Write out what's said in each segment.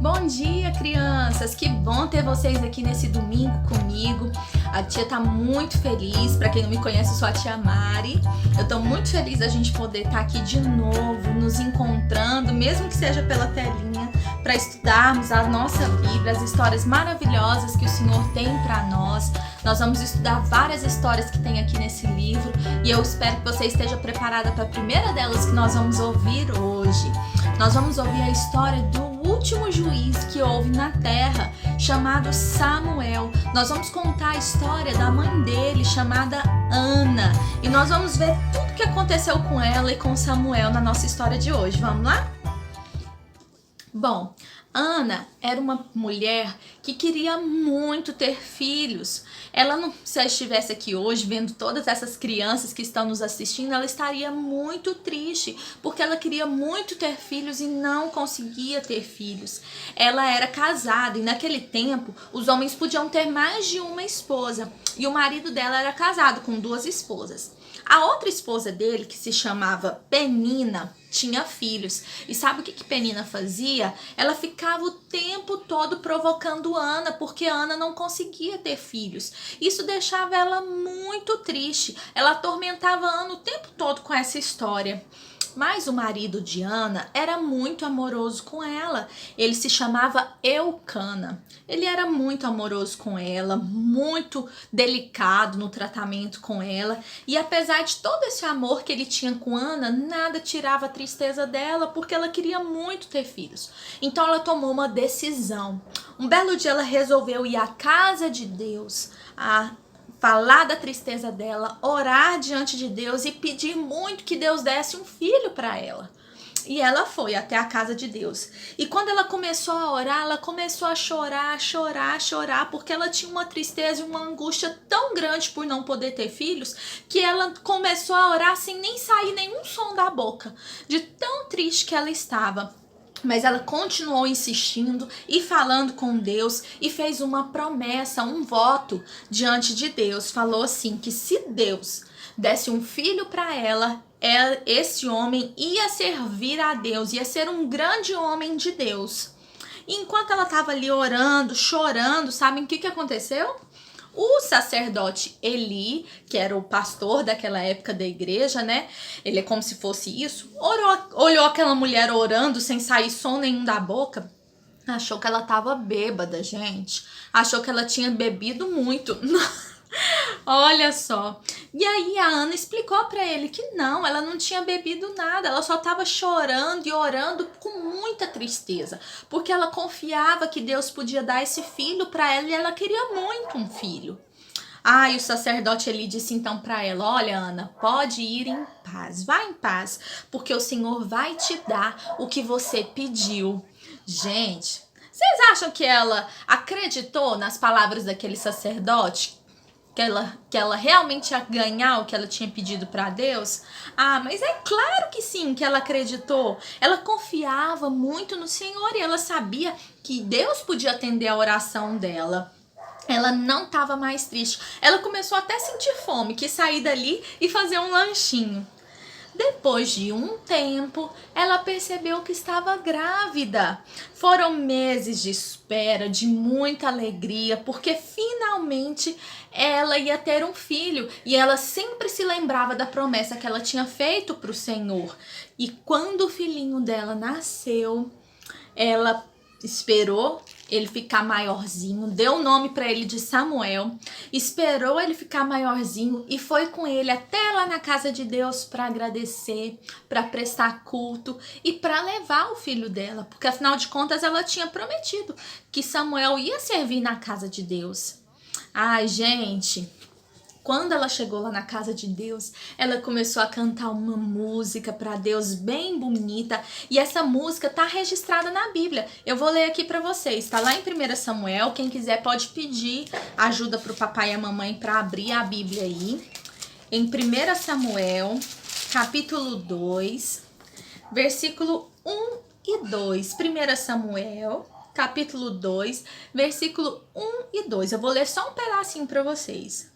Bom dia, crianças! Que bom ter vocês aqui nesse domingo comigo. A tia tá muito feliz. Para quem não me conhece, eu sou a tia Mari. Eu tô muito feliz da gente poder estar aqui de novo, nos encontrando, mesmo que seja pela telinha, para estudarmos a nossa Bíblia, as histórias maravilhosas que o Senhor tem para nós. Nós vamos estudar várias histórias que tem aqui nesse livro e eu espero que você esteja preparada para a primeira delas que nós vamos ouvir hoje. Nós vamos ouvir a história do último juiz que houve na terra, chamado Samuel. Nós vamos contar a história da mãe dele, chamada Ana. E nós vamos ver tudo o que aconteceu com ela e com Samuel na nossa história de hoje. Vamos lá? Bom, Ana era uma mulher que queria muito ter filhos. Ela não, se ela estivesse aqui hoje vendo todas essas crianças que estão nos assistindo, ela estaria muito triste, porque ela queria muito ter filhos e não conseguia ter filhos. Ela era casada e naquele tempo os homens podiam ter mais de uma esposa e o marido dela era casado com 2 esposas. A outra esposa dele, que se chamava Penina, tinha filhos. E sabe o que Penina fazia? Ela ficava o tempo todo provocando Ana, porque Ana não conseguia ter filhos. Isso deixava ela muito triste. Ela atormentava Ana o tempo todo com essa história. Mas o marido de Ana era muito amoroso com ela. Ele se chamava Eucana. Ele era muito amoroso com ela, muito delicado no tratamento com ela. E apesar de todo esse amor que ele tinha com Ana, nada tirava a tristeza dela, porque ela queria muito ter filhos. Então ela tomou uma decisão. Um belo dia ela resolveu ir à casa de Deus, falar da tristeza dela, orar diante de Deus e pedir muito que Deus desse um filho para ela. E ela foi até a casa de Deus. E quando ela começou a orar, ela começou a chorar, porque ela tinha uma tristeza e uma angústia tão grande por não poder ter filhos, que ela começou a orar sem nem sair nenhum som da boca, de tão triste que ela estava. Mas ela continuou insistindo e falando com Deus e fez uma promessa, um voto diante de Deus. Falou assim, que se Deus desse um filho para ela, esse homem ia servir a Deus, ia ser um grande homem de Deus. E enquanto ela estava ali orando, chorando, sabem o que aconteceu? O sacerdote Eli, que era o pastor daquela época da igreja, né? Ele é como se fosse isso. Olhou aquela mulher orando sem sair som nenhum da boca. Achou que ela tava bêbada, gente. Achou que ela tinha bebido muito. Olha só. E aí a Ana explicou para ele que não, ela não tinha bebido nada, ela só estava chorando e orando com muita tristeza, porque ela confiava que Deus podia dar esse filho para ela e ela queria muito um filho. E o sacerdote ele disse então para ela, olha Ana, pode ir em paz, vá em paz, porque o Senhor vai te dar o que você pediu. Gente, vocês acham que ela acreditou nas palavras daquele sacerdote? Que ela realmente ia ganhar o que ela tinha pedido para Deus? Mas é claro que sim, que ela acreditou. Ela confiava muito no Senhor e ela sabia que Deus podia atender a oração dela. Ela não estava mais triste. Ela começou até a sentir fome, quis sair dali e fazer um lanchinho. Depois de um tempo, ela percebeu que estava grávida. Foram meses de espera, de muita alegria, porque finalmente ela ia ter um filho. E ela sempre se lembrava da promessa que ela tinha feito para o Senhor. E quando o filhinho dela nasceu, ela esperou ele ficar maiorzinho, deu o nome para ele de Samuel, esperou ele ficar maiorzinho e foi com ele até lá na casa de Deus para agradecer, para prestar culto e para levar o filho dela, porque afinal de contas ela tinha prometido que Samuel ia servir na casa de Deus. Gente, quando ela chegou lá na casa de Deus, ela começou a cantar uma música para Deus bem bonita. E essa música está registrada na Bíblia. Eu vou ler aqui para vocês. Está lá em 1 Samuel. Quem quiser pode pedir ajuda para o papai e a mamãe para abrir a Bíblia aí. Em 1 Samuel, capítulo 2, versículo 1 e 2. 1 Samuel, capítulo 2, versículo 1 e 2. Eu vou ler só um pedacinho para vocês.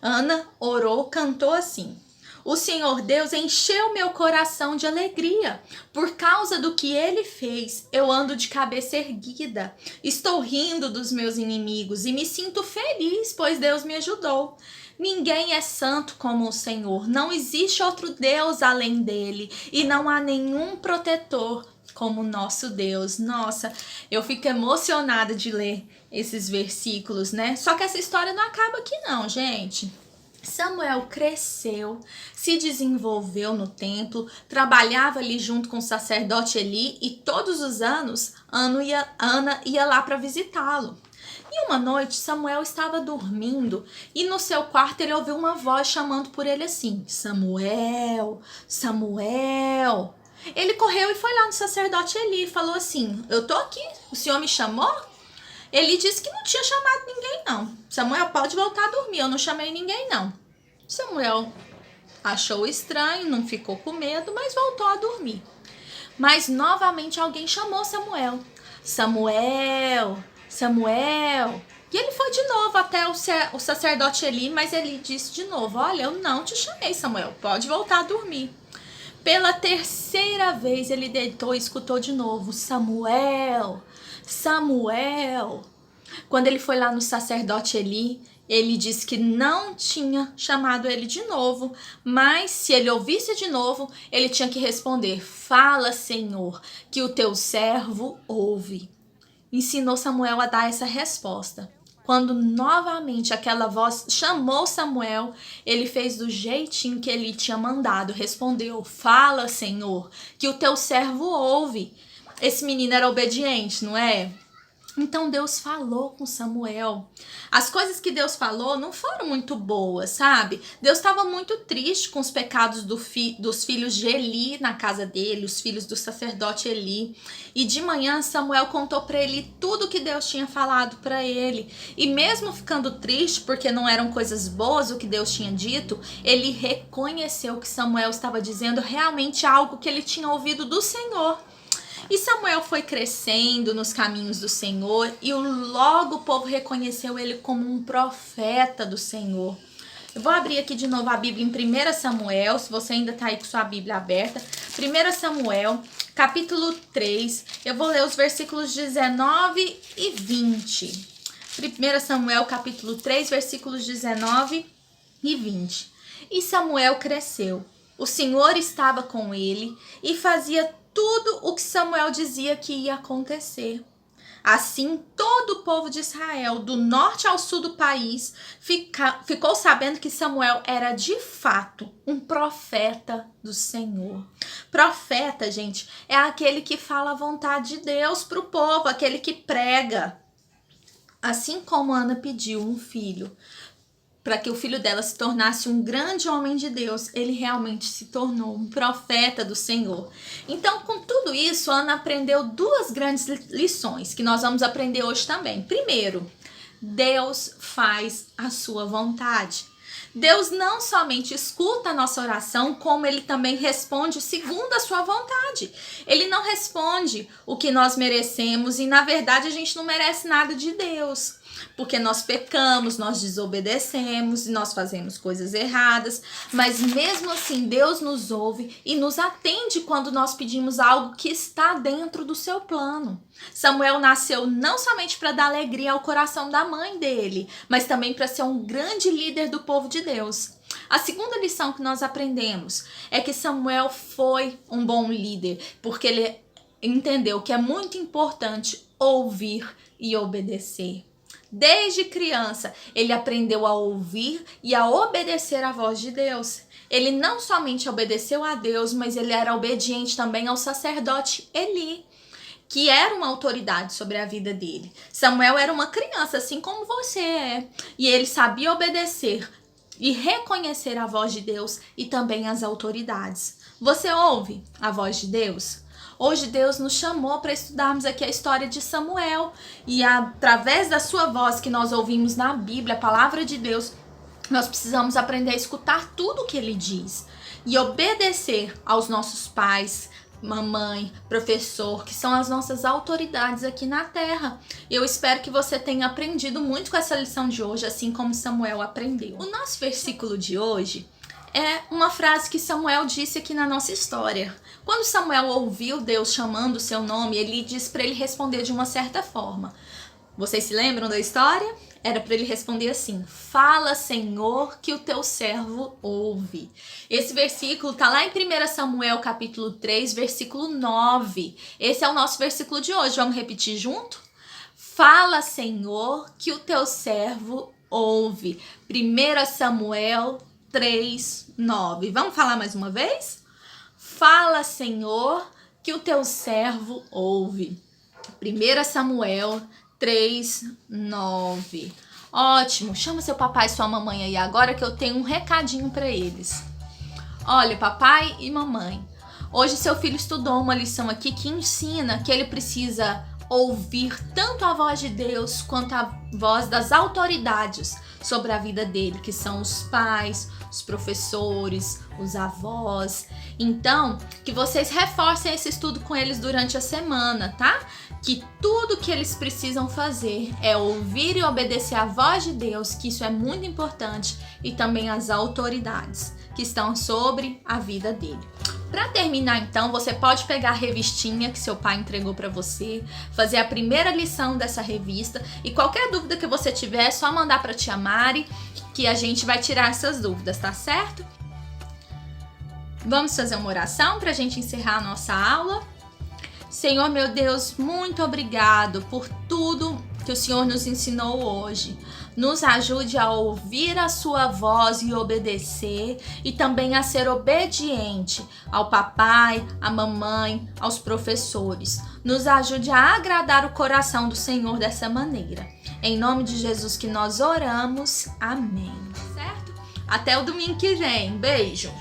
Ana orou, cantou assim: O Senhor Deus encheu meu coração de alegria. Por causa do que ele fez, eu ando de cabeça erguida. Estou rindo dos meus inimigos e me sinto feliz, pois Deus me ajudou. Ninguém é santo como o Senhor. Não existe outro Deus além dele. E não há nenhum protetor como nosso Deus. Nossa, eu fico emocionada de ler esses versículos, né? Só que essa história não acaba aqui não, gente. Samuel cresceu, se desenvolveu no templo, trabalhava ali junto com o sacerdote Eli e todos os anos Ana ia lá para visitá-lo. E uma noite Samuel estava dormindo e no seu quarto ele ouviu uma voz chamando por ele assim: Samuel, Samuel. Ele correu e foi lá no sacerdote Eli e falou assim: eu tô aqui, o senhor me chamou? Ele disse que não tinha chamado ninguém não. Samuel, pode voltar a dormir, eu não chamei ninguém não. Samuel achou estranho, não ficou com medo, mas voltou a dormir. Mas novamente alguém chamou Samuel. Samuel, Samuel. E ele foi de novo até o sacerdote Eli, mas ele disse de novo: olha, eu não te chamei, Samuel, pode voltar a dormir. Pela terceira vez ele deitou e escutou de novo: Samuel, Samuel. Quando ele foi lá no sacerdote Eli, ele disse que não tinha chamado ele de novo, mas se ele ouvisse de novo, ele tinha que responder: fala, Senhor, que o teu servo ouve. Ensinou Samuel a dar essa resposta. Quando novamente aquela voz chamou Samuel, ele fez do jeitinho que ele tinha mandado, respondeu: fala, Senhor, que o teu servo ouve. Esse menino era obediente, não é? Então Deus falou com Samuel. As coisas que Deus falou não foram muito boas, sabe? Deus estava muito triste com os pecados dos filhos de Eli na casa dele, os filhos do sacerdote Eli. E de manhã Samuel contou para Eli tudo que Deus tinha falado para ele. E mesmo ficando triste porque não eram coisas boas o que Deus tinha dito, ele reconheceu que Samuel estava dizendo realmente algo que ele tinha ouvido do Senhor. E Samuel foi crescendo nos caminhos do Senhor e logo o povo reconheceu ele como um profeta do Senhor. Eu vou abrir aqui de novo a Bíblia em 1 Samuel, se você ainda está aí com sua Bíblia aberta. 1 Samuel, capítulo 3, eu vou ler os versículos 19 e 20. 1 Samuel, capítulo 3, versículos 19 e 20. E Samuel cresceu, o Senhor estava com ele e fazia tudo o que Samuel dizia que ia acontecer. Assim, todo o povo de Israel, do norte ao sul do país, ficou sabendo que Samuel era de fato um profeta do Senhor. Profeta, gente, é aquele que fala a vontade de Deus para o povo, aquele que prega. Assim como Ana pediu um filho, para que o filho dela se tornasse um grande homem de Deus, ele realmente se tornou um profeta do Senhor. Então, com tudo isso, Ana aprendeu duas grandes lições que nós vamos aprender hoje também. Primeiro, Deus faz a sua vontade. Deus não somente escuta a nossa oração, como ele também responde segundo a sua vontade. Ele não responde o que nós merecemos e, na verdade, a gente não merece nada de Deus. Porque nós pecamos, nós desobedecemos e nós fazemos coisas erradas, mas mesmo assim Deus nos ouve e nos atende quando nós pedimos algo que está dentro do seu plano. Samuel nasceu não somente para dar alegria ao coração da mãe dele, mas também para ser um grande líder do povo de Deus. A segunda lição que nós aprendemos é que Samuel foi um bom líder, porque ele entendeu que é muito importante ouvir e obedecer. Desde criança, ele aprendeu a ouvir e a obedecer à voz de Deus. Ele não somente obedeceu a Deus, mas ele era obediente também ao sacerdote Eli, que era uma autoridade sobre a vida dele. Samuel era uma criança, assim como você é, e ele sabia obedecer e reconhecer a voz de Deus e também as autoridades. Você ouve a voz de Deus? Hoje Deus nos chamou para estudarmos aqui a história de Samuel e através da sua voz que nós ouvimos na Bíblia, a palavra de Deus, nós precisamos aprender a escutar tudo o que ele diz e obedecer aos nossos pais, mamãe, professor, que são as nossas autoridades aqui na terra. Eu espero que você tenha aprendido muito com essa lição de hoje, assim como Samuel aprendeu. O nosso versículo de hoje é uma frase que Samuel disse aqui na nossa história. Quando Samuel ouviu Deus chamando o seu nome, ele disse para ele responder de uma certa forma. Vocês se lembram da história? Era para ele responder assim: fala, Senhor, que o teu servo ouve. Esse versículo está lá em 1 Samuel capítulo 3, versículo 9. Esse é o nosso versículo de hoje. Vamos repetir junto? Fala, Senhor, que o teu servo ouve. 1 Samuel 3, 9. Vamos falar mais uma vez? Fala, Senhor, que o teu servo ouve. 1 Samuel 3, 9. Ótimo, chama seu papai e sua mamãe aí agora que eu tenho um recadinho para eles. Olha, papai e mamãe, hoje seu filho estudou uma lição aqui que ensina que ele precisa ouvir tanto a voz de Deus quanto a voz das autoridades sobre a vida dele, que são os pais, os professores, os avós. Então, que vocês reforcem esse estudo com eles durante a semana, tá? Que tudo que eles precisam fazer é ouvir e obedecer a voz de Deus, que isso é muito importante, e também as autoridades que estão sobre a vida dele. Para terminar, então, você pode pegar a revistinha que seu pai entregou para você, fazer a primeira lição dessa revista, e qualquer dúvida que você tiver, é só mandar para a tia Mari, que a gente vai tirar essas dúvidas, tá certo? Vamos fazer uma oração para a gente encerrar a nossa aula? Senhor, meu Deus, muito obrigado por tudo que o Senhor nos ensinou hoje. Nos ajude a ouvir a sua voz e obedecer, e também a ser obediente ao papai, à mamãe, aos professores. Nos ajude a agradar o coração do Senhor dessa maneira. Em nome de Jesus que nós oramos. Amém. Certo? Até o domingo que vem. Beijo!